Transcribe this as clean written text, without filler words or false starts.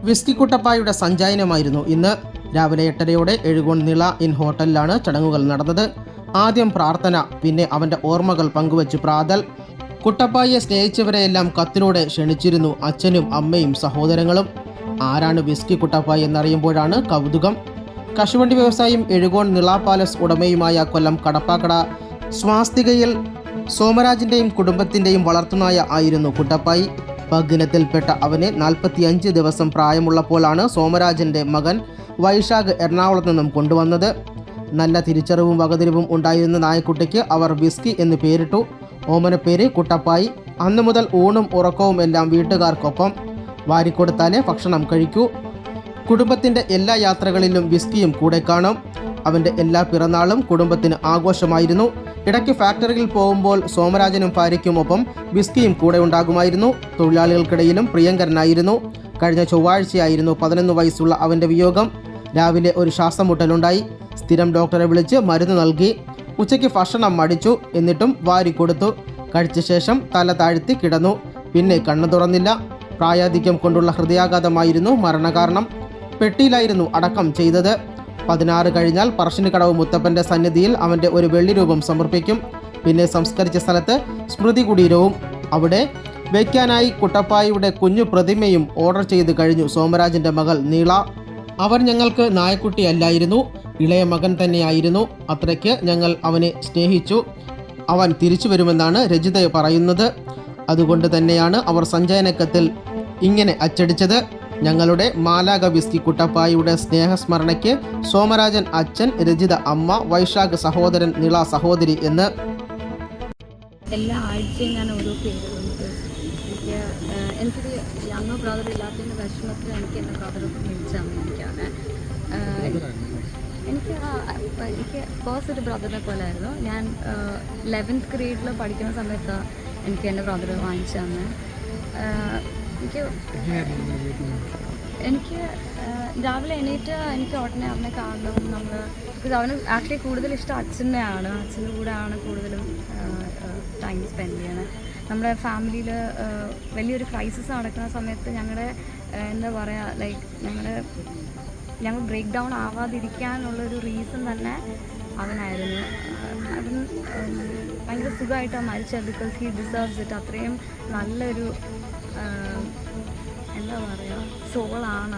Whisky കുട്ടപ്പായുടെ സഞ്ചയനമായിരുന്നു ഇന്ന്. രാവിലെ 8:30 Ezhukone Nila in ഹോട്ടലിലാണ് ചടങ്ങുകൾ നടന്നത്. ആദ്യം പ്രാർത്ഥന, പിന്നെ അവൻ്റെ ഓർമ്മകൾ പങ്കുവച്ച് പ്രാതൽ. കുട്ടപ്പായെ സ്നേഹിച്ചവരെയെല്ലാം കത്തിലൂടെ ക്ഷണിച്ചിരുന്നു അച്ഛനും അമ്മയും സഹോദരങ്ങളും. ആരാണ് വിസ്കി കുട്ടപ്പായി എന്നറിയുമ്പോഴാണ് കൗതുകം. കശുവണ്ടി വ്യവസായിയും എഴുകോൺ നിള പാലസ് ഉടമയുമായ കൊല്ലം കടപ്പാക്കട സ്വാസ്തികയിൽ സോമരാജിൻ്റെയും കുടുംബത്തിൻ്റെയും വളർത്തുനായ ആയിരുന്നു കുട്ടപ്പായി. പഗ്ഗിനത്തിൽപ്പെട്ട അവന് 45 ദിവസം പ്രായമുള്ളപ്പോഴാണ് സോമരാജൻ്റെ മകൻ വൈശാഖ് എറണാകുളത്ത് നിന്നും കൊണ്ടുവന്നത്. നല്ല തിരിച്ചറിവും വകതിരിവും ഉണ്ടായിരുന്ന നായക്കുട്ടിക്ക് അവർ വിസ്കി എന്ന് പേരിട്ടു. ഓമനപ്പേര് കുട്ടപ്പായി. അന്നു മുതൽ ഊണും ഉറക്കവും എല്ലാം വീട്ടുകാർക്കൊപ്പം. വാരിക്കൊടുത്താലേ ഭക്ഷണം കഴിക്കൂ. കുടുംബത്തിൻ്റെ എല്ലാ യാത്രകളിലും വിസ്കിയും കൂടെ കാണും. അവൻ്റെ എല്ലാ പിറന്നാളും കുടുംബത്തിന് ആഘോഷമായിരുന്നു. ഇടയ്ക്ക് ഫാക്ടറിയിൽ പോകുമ്പോൾ സോമരാജനും ഭാര്യയ്ക്കുമൊപ്പം വിസ്കിയും കൂടെ ഉണ്ടാകുമായിരുന്നു. തൊഴിലാളികൾക്കിടയിലും പ്രിയങ്കരനായിരുന്നു. കഴിഞ്ഞ ചൊവ്വാഴ്ചയായിരുന്നു 11 വയസ്സുള്ള അവൻ്റെ വിയോഗം. രാവിലെ ഒരു ശ്വാസമുട്ടലുണ്ടായി. സ്ഥിരം ഡോക്ടറെ വിളിച്ച് മരുന്ന് നൽകി. ഉച്ചയ്ക്ക് ഭക്ഷണം മടിച്ചു. എന്നിട്ടും വാരി കൊടുത്തു. കഴിച്ച ശേഷം തല താഴ്ത്തി കിടന്നു. പിന്നെ കണ്ണു തുറന്നില്ല. പ്രായാധിക്യം കൊണ്ടുള്ള ഹൃദയാഘാതമായിരുന്നു മരണകാരണം. പെട്ടിയിലായിരുന്നു അടക്കം ചെയ്തത്. 16 കഴിഞ്ഞാൽ പറശ്ശിനിക്കടവ് മുത്തപ്പൻ്റെ സന്നിധിയിൽ അവൻ്റെ ഒരു വെള്ളി രൂപം സമർപ്പിക്കും. പിന്നെ സംസ്കരിച്ച സ്ഥലത്ത് സ്മൃതി കുടീരവും. അവിടെ വയ്ക്കാനായി കുട്ടപ്പായിയുടെ കുഞ്ഞു പ്രതിമയും ഓർഡർ ചെയ്ത് കഴിഞ്ഞു സോമരാജിൻ്റെ മകൾ നീള. അവർ ഞങ്ങൾക്ക് നായക്കുട്ടിയല്ലായിരുന്നു, ഇളയ മകൻ തന്നെയായിരുന്നു. അത്രയ്ക്ക് ഞങ്ങൾ അവനെ സ്നേഹിച്ചു. അവൻ തിരിച്ചു വരുമെന്നാണ് രജിത പറയുന്നത്. അതുകൊണ്ട് തന്നെയാണ് അവർ സഞ്ചയനക്കത്തിൽ ഇങ്ങനെ അച്ചടിച്ചത്: ഞങ്ങളുടെ മാലാക വിസ്കി കുട്ടപ്പായിയുടെ സ്നേഹസ്മരണയ്ക്ക് സോമരാജൻ അച്ഛൻ, രജിത അമ്മ, വൈശാഖ് സഹോദരൻ, നിള സഹോദരി എന്ന്. എല്ലാ ആഴ്ചയും ഞാൻ ഓരോ പേര് എനിക്കൊരു യങ്ങർ ബ്രദർ ഇല്ലാത്തതിൻ്റെ വിഷമത്തിൽ എനിക്ക് എൻ്റെ ബ്രദറൊക്കെ വിളിച്ചാൽ എനിക്കാണ്. എനിക്ക് ഫസ്റ്റ് ഒരു ബ്രദറിനെ പോലെ ആയിരുന്നു. ഞാൻ 11th ഗ്രേഡിൽ പഠിക്കുന്ന സമയത്ത് എനിക്ക് എൻ്റെ ബ്രദർ വാങ്ങിച്ചു തന്നെ. എനിക്ക് രാവിലെ എണീറ്റ് എനിക്ക് ഉടനെ അവനെ കാണണം. ബിക്കോസ് അവന് ആക്ച്വലി കൂടുതൽ ഇഷ്ടം അച്ഛനെയാണ്. അച്ഛൻ്റെ കൂടെയാണ് കൂടുതലും ടൈം സ്പെൻഡ് ചെയ്യണത്. നമ്മുടെ ഫാമിലിയിൽ വലിയൊരു ക്രൈസിസ് നടക്കുന്ന സമയത്ത് ഞങ്ങളുടെ എന്താ പറയുക, ലൈക്ക് ഞങ്ങൾ ബ്രേക്ക് ഡൗൺ ആവാതിരിക്കാനുള്ളൊരു റീസൺ തന്നെ അവനായിരുന്നു. അവൻ ഭയങ്കര സുഖമായിട്ടാണ് മരിച്ചത്. Because he deserves it. അത്രയും നല്ലൊരു എന്താ പറയുക സോളാണ്.